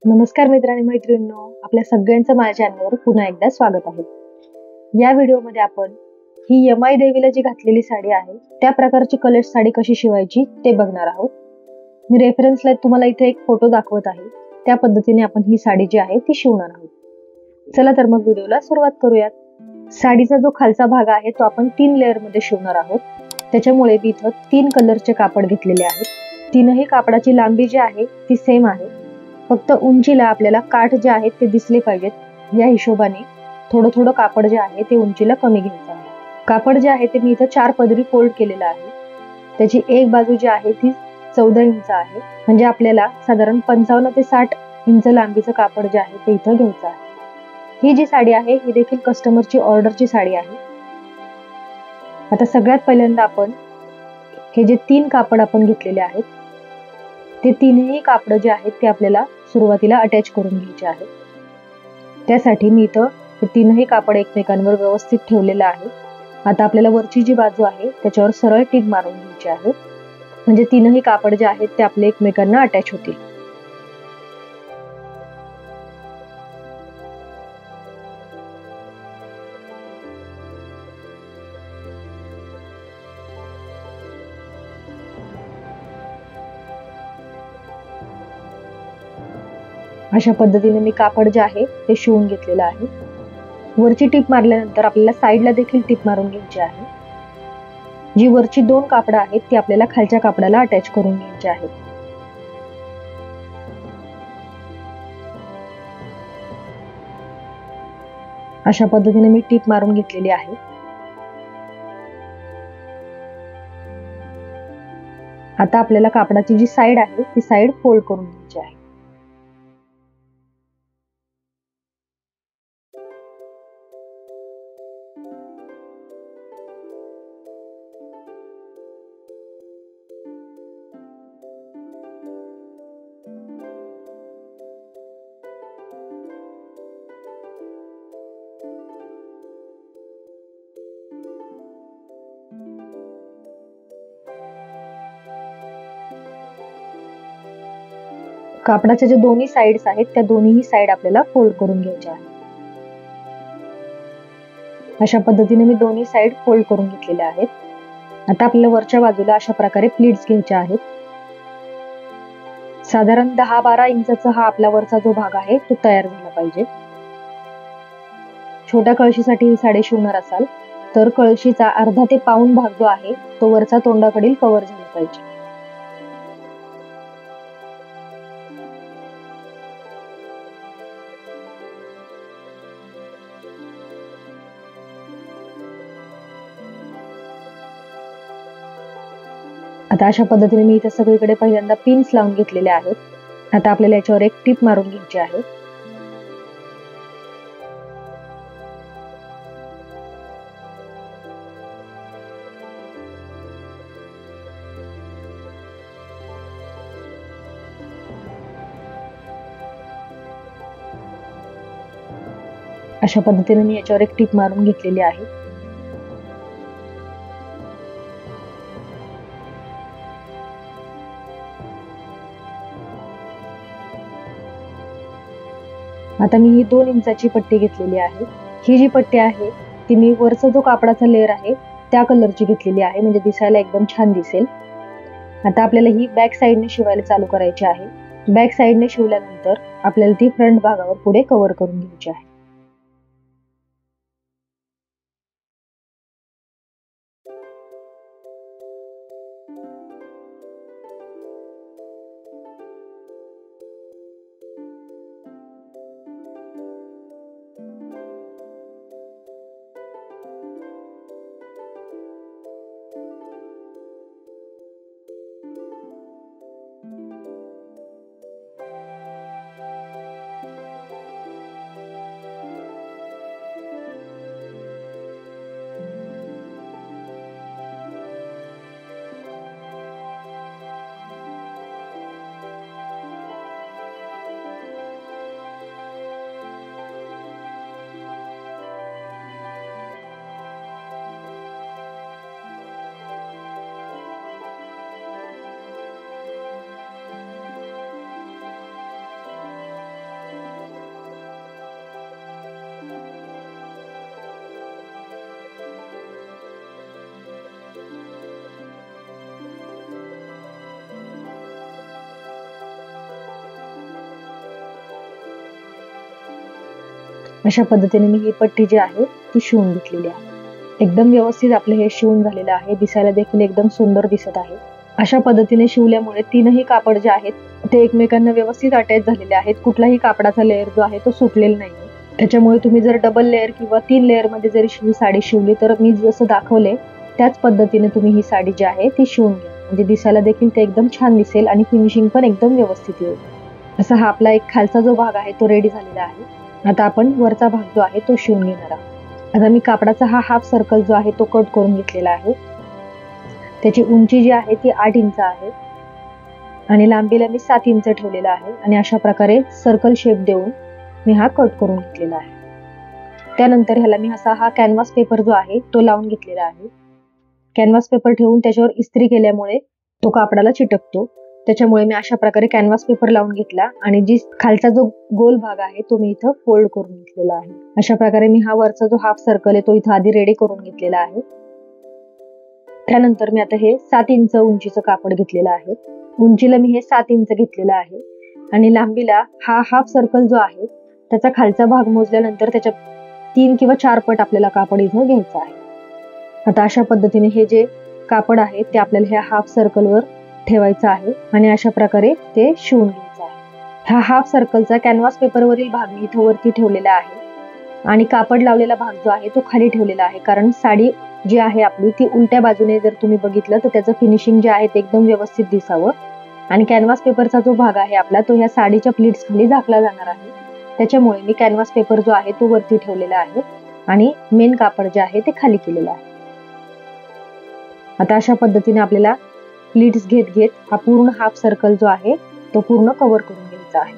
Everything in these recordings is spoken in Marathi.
नमस्कार मित्र आणि मैत्रिणींनो, आपल्या सगळ्यांचं माझ्या चॅनलवर पुन्हा एकदा स्वागत आहे. या व्हिडिओमध्ये आपण ही यमाई देवीला जी घातलेली साडी आहे त्या प्रकारची कलश साडी कशी शिवायची ते बघणार आहोत. मी रेफरन्सला तुम्हाला इथे एक फोटो दाखवत आहे. त्या पद्धतीने आपण ही साडी जी आहे ती शिवणार आहोत. चला तर मग व्हिडिओला सुरुवात करूयात. साडीचा जो खालचा भाग आहे तो आपण 3 लेअर मध्ये शिवणार आहोत. त्याच्यामुळे मी इथं 3 कलरचे कापड घेतलेले आहेत. तीनही कापडाची लांबी जी आहे ती सेम आहे. फक्त उंचीला आपल्याला काठ जे आहेत ते दिसले पाहिजेत, या हिशोबाने थोडं थोडं कापड जे आहे ते उंचीला कमी घ्यायचं आहे. कापड जे आहे ते मी इथं 4 पदरी फोल्ड केलेलं आहे. त्याची एक बाजू जी आहे ती 14 इंच आहे. म्हणजे आपल्याला साधारण 55 ते 60 इंच लांबीचं कापड जे आहे ते इथं घ्यायचं आहे. ही जी साडी आहे ही देखील कस्टमरची ऑर्डरची साडी आहे. आता सगळ्यात पहिल्यांदा आपण हे जे 3 कापड आपण घेतलेले आहेत ते तीनही कापड जे आहेत ते आपल्याला सुरुवातीला अटॅच करून घ्यायचे आहेत. त्यासाठी मी इथं हे तीनही कापड एकमेकांवर व्यवस्थित ठेवलेलं आहे. आता आपल्याला वरची जी बाजू आहे त्याच्यावर सरळ टीप मारून घ्यायची आहे. म्हणजे तीनही कापड जे आहेत ते आपले एकमेकांना अटॅच होतील. अशा पद्धतीने मी कापड जे आहे ते शिवून घेतलेलं आहे. वरची टीप मारल्यानंतर आपल्याला साईडला देखील टीप मारून घ्यायची आहे. जी वरची 2 कापड आहेत ती आपल्याला खालच्या कापडाला अटॅच करून घ्यायची आहेत. अशा पद्धतीने मी टीप मारून घेतलेली आहे. आता आपल्याला कापडाची जी साईड आहे ती साईड फोल्ड करून घ्यायची आहे. कापडाच्या जे दोन्ही साइड्स आहेत त्या दोन्हीही साइड आपल्याला फोल्ड करून घ्यायच्या आहेत. अशा पद्धतीने मी दोन्ही साइड फोल्ड करून घेतलेल्या आहेत. आता आपल्याला वरच्या बाजूला अशा प्रकारे प्लीट्स घ्यायच्या आहेत. साधारण 10-12 इंचाचा हा आपला वरचा जो भाग आहे तो तयार झाला पाहिजे. छोट्या कळशीसाठी ही साडी शिवणार असाल तर कळशीचा अर्धा ते पाऊण भाग जो आहे तो वरचा तोंडाकडील कव्हर झाला पाहिजे. आता अशा पद्धतीने मी इथे सगळीकडे पहिल्यांदा पिन्स लावून घेतलेले आहेत. आता आपल्याला याच्यावर एक टीप मारून घ्यायची आहे. अशा पद्धतीने मी याच्यावर एक टीप मारून घेतलेली आहे. आता मी ही 2 इंचाची पट्टी घेतलेली आहे. ही जी पट्टी आहे ती मी वरचा जो कापडाचा लेअर आहे त्या कलरची घेतलेली आहे, म्हणजे दिसायला एकदम छान दिसेल. आता आपल्याला ही बॅक साईडने शिवायला चालू करायची आहे. बॅक साईडने शिवल्यानंतर आपल्याला ती फ्रंट भागावर पुढे कव्हर करून घ्यायची आहे. अशा पद्धतीने मी ही पट्टी जी आहे ती शिवून घेतलेली आहे. एकदम व्यवस्थित आपले हे शिवून झालेलं आहे. दिसायला देखील एकदम सुंदर दिसत आहे. अशा पद्धतीने शिवल्यामुळे तीनही कापड जे आहेत ते एकमेकांना व्यवस्थित अटॅच झालेले आहेत. कुठलाही कापडाचा लेअर जो आहे तो सुटलेला नाही. त्याच्यामुळे तुम्ही जर डबल लेअर किंवा 3 लेअर मध्ये जरी ही साडी शिवली तर मी जसं दाखवले त्याच पद्धतीने तुम्ही ही साडी जी आहे ती शिवून घ्या. म्हणजे दिसायला देखील ते एकदम छान दिसेल आणि फिनिशिंग पण एकदम व्यवस्थित येईल. असा हा आपला एक खालचा जो भाग आहे तो रेडी झालेला आहे. आता आपण वरचा भाग जो आहे तो शिवून घेणार आहोत. आता मी कापडाचा हा हाफ सर्कल जो आहे तो कट करून घेतलेला आहे. त्याची उंची जी आहे ती 8 इंच आहे आणि लांबीला मी 7 इंच ठेवलेला आहे आणि अशा प्रकारे सर्कल शेप देऊन मी हा कट करून घेतलेला आहे. त्यानंतर ह्याला मी असा हा कॅनव्हास पेपर जो आहे तो लावून घेतलेला आहे. कॅनव्हास पेपर ठेवून त्याच्यावर इस्त्री केल्यामुळे तो कापडाला चिटकतो. त्याच्यामुळे मी अशा प्रकारे कॅनव्हास पेपर लावून घेतला आणि जी खालचा जो गोल भाग आहे तो मी इथं फोल्ड करून घेतलेला आहे. अशा प्रकारे मी हा वरचा जो हाफ सर्कल आहे तो इथं आधी रेडी करून घेतलेला आहे. त्यानंतर मी आता हे 7 इंच उंचीचं कापड घेतलेलं आहे. उंचीला मी हे 7 इंच घेतलेलं आहे आणि लांबीला हा हाफ सर्कल जो आहे त्याचा खालचा भाग मोजल्यानंतर त्याच्या 3 किंवा 4 पट आपल्याला कापड इथं घ्यायचं आहे. आता अशा पद्धतीने हे जे कापड आहे ते आपल्याला ह्या हाफ सर्कलवर ठेवायचं आहे आणि अशा प्रकारे ते शिवून घ्यायचं आहे. हा हाफ सर्कलचा कॅनव्हास पेपरवरील भाग मी इथं वरती ठेवलेला आहे आणि कापड लावलेला भाग जो आहे तो खाली ठेवलेला आहे. कारण साडी जी आहे आपली ती उलट्या बाजूने जर तुम्ही बघितलं तर त्याचं फिनिशिंग जे आहे ते एकदम व्यवस्थित दिसावं. आणि कॅनव्हास पेपरचा जो भाग आहे आपला तो ह्या साडीच्या प्लीट्स खाली झाकला जाणार आहे. त्याच्यामुळे मी कॅनव्हास पेपर जो आहे तो वरती ठेवलेला आहे आणि मेन कापड जे आहे ते खाली केलेलं आहे. आता अशा पद्धतीने आपल्याला प्लीट्स घेत घेत हा पूर्ण हाफ सर्कल जो आहे तो पूर्ण कव्हर करून घ्यायचा आहे.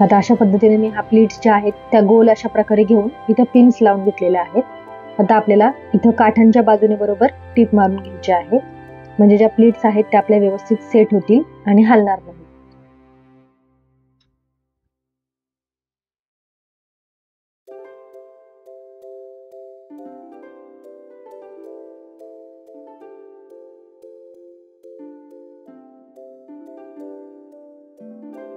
आता अशा पद्धतीने मी हा प्लीट्स ज्या आहेत त्या गोल अशा प्रकारे घेऊन इथं पिन्स लावून घेतलेल्या आहेत. आता आपल्याला इथं काठांच्या बाजूने बरोबर टीप मारून घ्यायची आहे. म्हणजे ज्या प्लीट्स आहेत त्या आपल्या व्यवस्थित सेट होतील आणि हलणार नाही.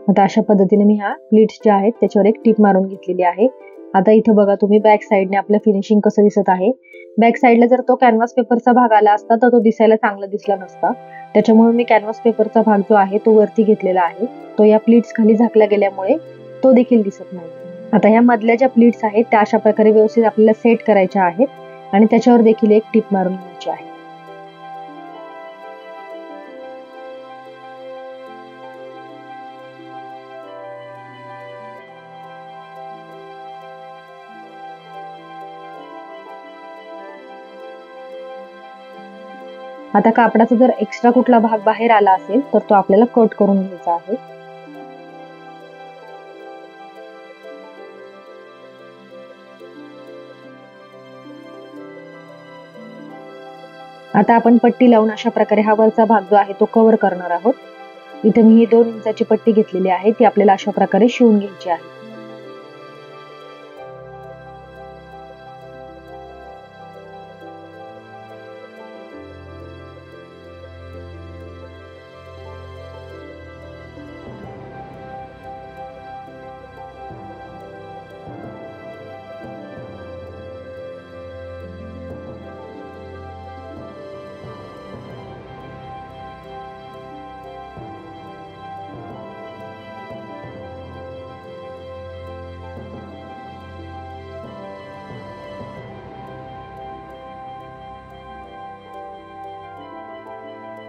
आता अशा पद्धतीने मी ह्या प्लीट्स ज्या आहेत त्याच्यावर एक टीप मारून घेतलेली आहे. आता इथं बघा तुम्ही बॅक साईडने आपलं फिनिशिंग कसं दिसत आहे. बॅक साईडला जर तो कॅनव्हास पेपरचा भाग आला असता तर तो दिसायला चांगला दिसला नसता. त्याच्यामुळे मी कॅनव्हास पेपरचा भाग जो आहे तो वरती घेतलेला आहे. तो या प्लीट्स खाली झाकला गेल्यामुळे तो देखील दिसत नाही. आता ह्या मधल्या ज्या प्लीट्स आहेत त्या अशा प्रकारे व्यवस्थित आपल्याला सेट करायच्या आहेत आणि त्याच्यावर देखील एक टीप मारून घ्यायची आहे. आता कापडाचा जर एक्स्ट्रा कुठला भाग बाहेर आला असेल तर तो आपल्याला कट करून घ्यायचा आहे. आता आपण पट्टी लावून अशा प्रकारे हा वरचा भाग जो आहे तो कव्हर करणार आहोत. इथे मी ही 2 इंचाची पट्टी घेतलेली आहे ती आपल्याला अशा प्रकारे शिवून घ्यायची आहे.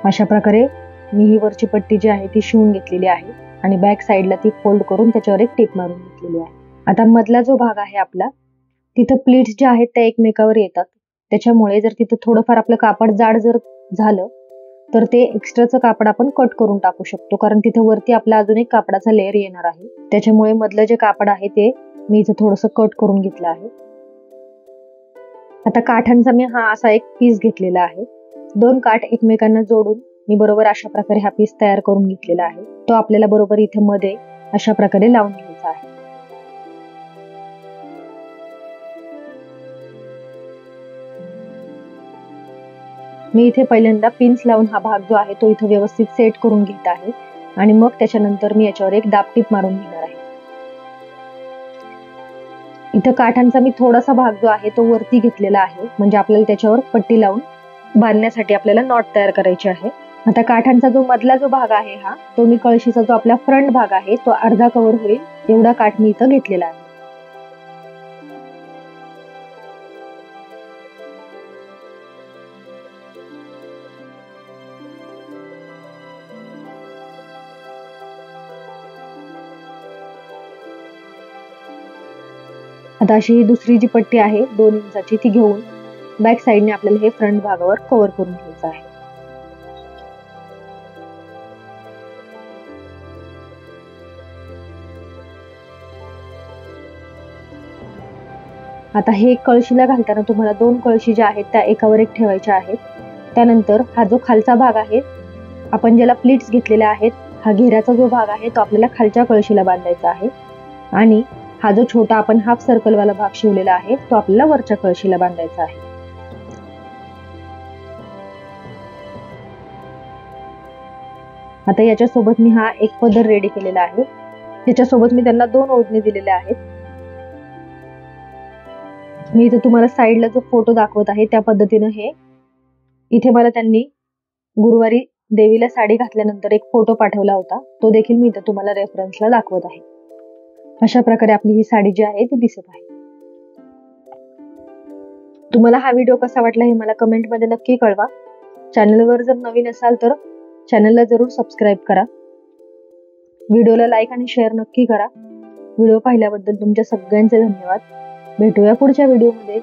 अशा प्रकारे मी ही वरची पट्टी जी आहे ती शिवून घेतलेली आहे आणि बॅक साईडला ती फोल्ड करून त्याच्यावर एक टीप मारून घेतलेली आहे. आता मधला जो भाग आहे आपला तिथं प्लीट्स ज्या आहेत त्या एकमेकावर येतात त्याच्यामुळे जर तिथं थोडंफार आपलं कापड जाड जर झालं तर ते एक्स्ट्राचं कापड आपण कट करून टाकू शकतो, कारण तिथे वरती आपला अजून एक कापडाचा लेअर येणार आहे. त्याच्यामुळे मधलं जे कापड आहे ते मी इथं थोडंसं कट करून घेतलं आहे. आता काठांचा मी हा असा एक पीस घेतलेला आहे. 2 काठ एकमेकांना जोडून मी बरोबर अशा प्रकारे हा पीस तयार करून घेतलेला आहे. तो आपल्याला बरोबर इथे मध्ये अशा प्रकारे लावून घ्यायचा आहे. मी इथे पहिल्यांदा पिन्स लावून हा भाग जो आहे तो इथे व्यवस्थित सेट करून घेत आहे आणि मग त्याच्यानंतर मी याच्यावर एक दाबटीप मारून घेणार आहे. इथं काठांचा मी थोडासा भाग जो आहे तो वरती घेतलेला आहे, म्हणजे आपल्याला त्याच्यावर पट्टी लावून बांधण्यासाठी आपल्याला नॉट तयार करायची आहे. आता काठांचा जो मधला जो भाग आहे हा तो मी कळशीचा जो आपला फ्रंट भाग आहे तो अर्धा कव्हर होईल एवढा काठ मी इथं घेतलेला आहे. आता अशी ही दुसरी जी पट्टी आहे 2 इंचाची ती घेऊन बॅक साईडने आपल्याला हे फ्रंट भागावर कव्हर करून घ्यायचं आहे. आता हे कळशीला घालताना तुम्हाला 2 कळशी ज्या आहेत त्या एकावर एक ठेवायच्या आहेत. त्यानंतर हा जो खालचा भाग आहे आपण ज्याला प्लीट्स घेतलेल्या आहेत, हा घेऱ्याचा जो भाग आहे तो आपल्याला खालच्या कळशीला बांधायचा आहे आणि हा जो छोटा आपण हाफ सर्कल वाला भाग शिवलेला आहे तो आपल्याला वरच्या कळशीला बांधायचा आहे. आता याच्यासोबत मी हा एक पदर रेडी केलेला आहे. याच्यासोबत मी त्यांना 2 ओढणी दिलेल्या आहेत. मी इथे तुम्हाला साईडला जो फोटो दाखवत आहे त्या पद्धतीनं हे इथे मला त्यांनी गुरुवारी देवीला साडी घातल्यानंतर एक फोटो पाठवला होता, तो देखील मी इथे तुम्हाला रेफरन्सला दाखवत आहे. अशा प्रकारे आपली ही साडी जी आहे ती दिसत आहे. तुम्हाला हा व्हिडिओ कसा वाटला हे मला कमेंटमध्ये नक्की कळवा. चॅनलवर जर नवीन असाल तर चॅनलला जरूर सबस्क्राईब करा. व्हिडिओला लाईक आणि शेअर नक्की करा. व्हिडिओ पाहिल्याबद्दल तुमच्या सगळ्यांचे धन्यवाद. भेटूया पुढच्या व्हिडिओमध्ये.